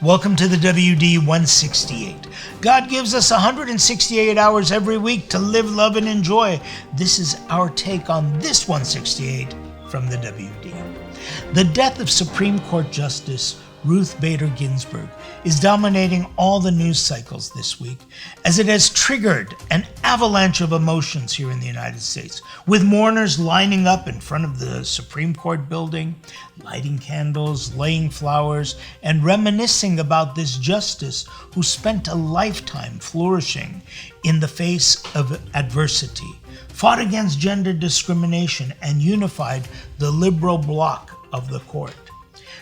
Welcome to the WD168. God gives us 168 hours every week to live, love, and enjoy. This is our take on this 168 from the WD. The death of Supreme Court Justice Ruth Bader Ginsburg is dominating all the news cycles this week as it has triggered an avalanche of emotions here in the United States, with mourners lining up in front of the Supreme Court building, lighting candles, laying flowers, and reminiscing about this justice who spent a lifetime flourishing in the face of adversity, fought against gender discrimination, and unified the liberal bloc of the court.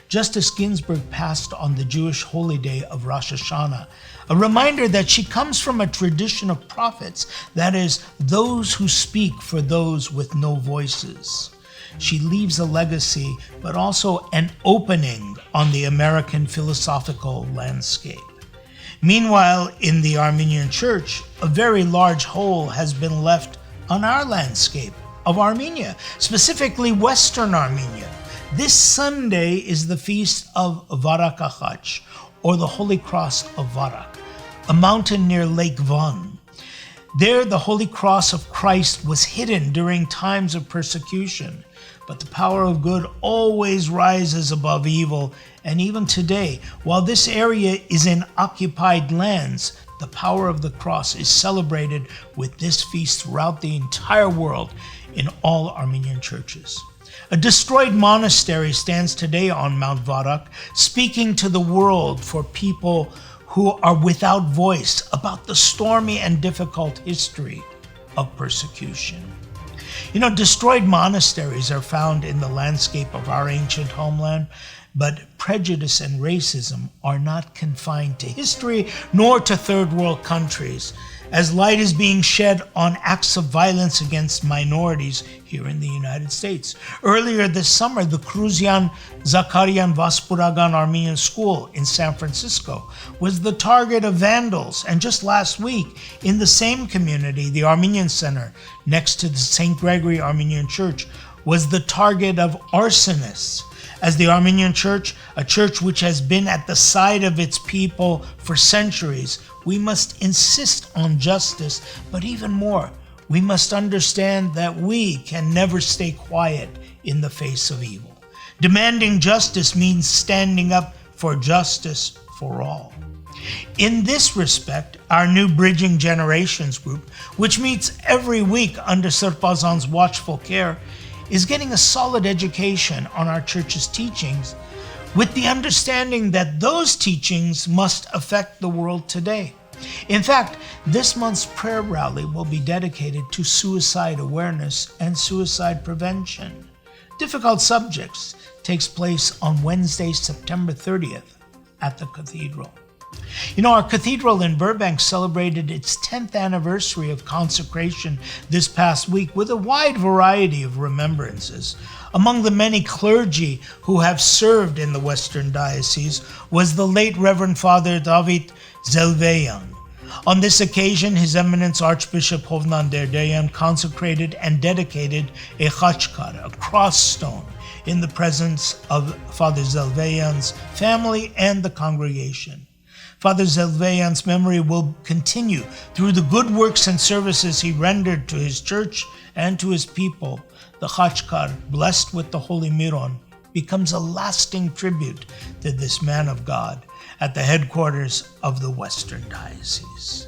Justice Ginsburg passed on the Jewish holy day of Rosh Hashanah, a reminder that she comes from a tradition of prophets, that is, those who speak for those with no voices. She leaves a legacy, but also an opening on the American philosophical landscape. Meanwhile, in the Armenian church, a very large hole has been left on our landscape of Armenia, specifically Western Armenia. This Sunday is the feast of Varag, or the Holy Cross of Varag, a mountain near Lake Van. There, the Holy Cross of Christ was hidden during times of persecution, but the power of good always rises above evil, and even today, while this area is in occupied lands, the power of the cross is celebrated with this feast throughout the entire world in all Armenian churches. A destroyed monastery stands today on Mount Varag, speaking to the world for people who are without voice about the stormy and difficult history of persecution. Destroyed monasteries are found in the landscape of our ancient homeland, but prejudice and racism are not confined to history nor to third world countries, as light is being shed on acts of violence against minorities here in the United States. Earlier this summer, the Kruzian Zakarian Vaspuragan Armenian School in San Francisco was the target of vandals, and just last week, in the same community, the Armenian Center next to the St. Gregory Armenian Church was the target of arsonists. As the Armenian Church, a church which has been at the side of its people for centuries, we must insist on justice, but even more, we must understand that we can never stay quiet in the face of evil. Demanding justice means standing up for justice for all. In this respect, our new Bridging Generations group, which meets every week under Sarpazan's watchful care, is getting a solid education on our church's teachings, with the understanding that those teachings must affect the world today. In fact, this month's prayer rally will be dedicated to suicide awareness and suicide prevention. Difficult Subjects takes place on Wednesday, September 30th at the Cathedral. Our cathedral in Burbank celebrated its 10th anniversary of consecration this past week with a wide variety of remembrances. Among the many clergy who have served in the Western Diocese was the late Reverend Father David Zelveyan. On this occasion, His Eminence Archbishop Hovnan Derdeyan consecrated and dedicated a Khachkar, a cross stone, in the presence of Father Zelveyan's family and the congregation. Father Zelveyan's memory will continue through the good works and services he rendered to his church and to his people. The Khachkar, blessed with the Holy Miron, becomes a lasting tribute to this man of God at the headquarters of the Western Diocese.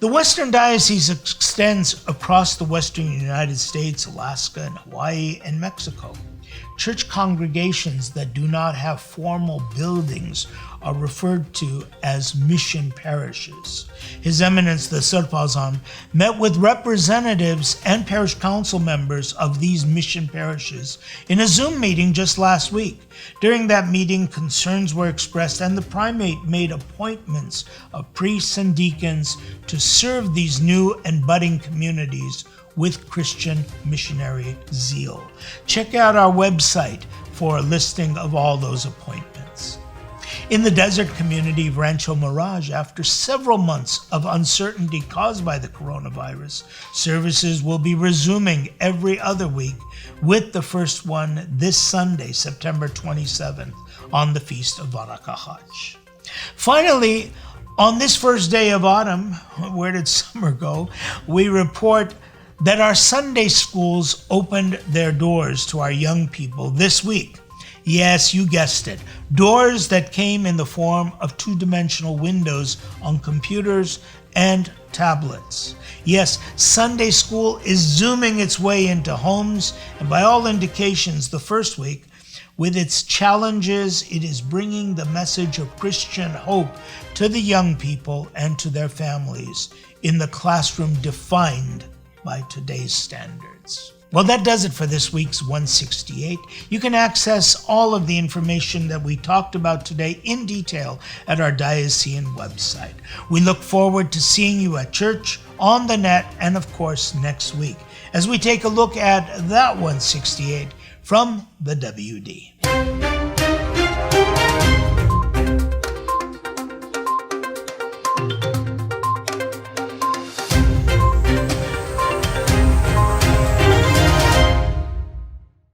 The Western Diocese extends across the Western United States, Alaska, and Hawaii, and Mexico. Church congregations that do not have formal buildings are referred to as mission parishes. His Eminence the Sarpazan met with representatives and parish council members of these mission parishes in a Zoom meeting just last week. During that meeting, concerns were expressed, and the primate made appointments of priests and deacons to serve these new and budding communities with Christian missionary zeal. Check out our website for a listing of all those appointments. In the desert community of Rancho Mirage, after several months of uncertainty caused by the coronavirus, services will be resuming every other week, with the first one this Sunday, September 27th, on the Feast of Varag. Finally, on this first day of autumn, where did summer go? We report that our Sunday schools opened their doors to our young people this week. Yes, you guessed it. Doors that came in the form of two-dimensional windows on computers and tablets. Yes, Sunday school is zooming its way into homes, and by all indications, the first week, with its challenges, it is bringing the message of Christian hope to the young people and to their families in the classroom defined by today's standards. Well, that does it for this week's 168. You can access all of the information that we talked about today in detail at our diocesan website. We look forward to seeing you at church, on the net, and of course next week as we take a look at that 168 from the WD.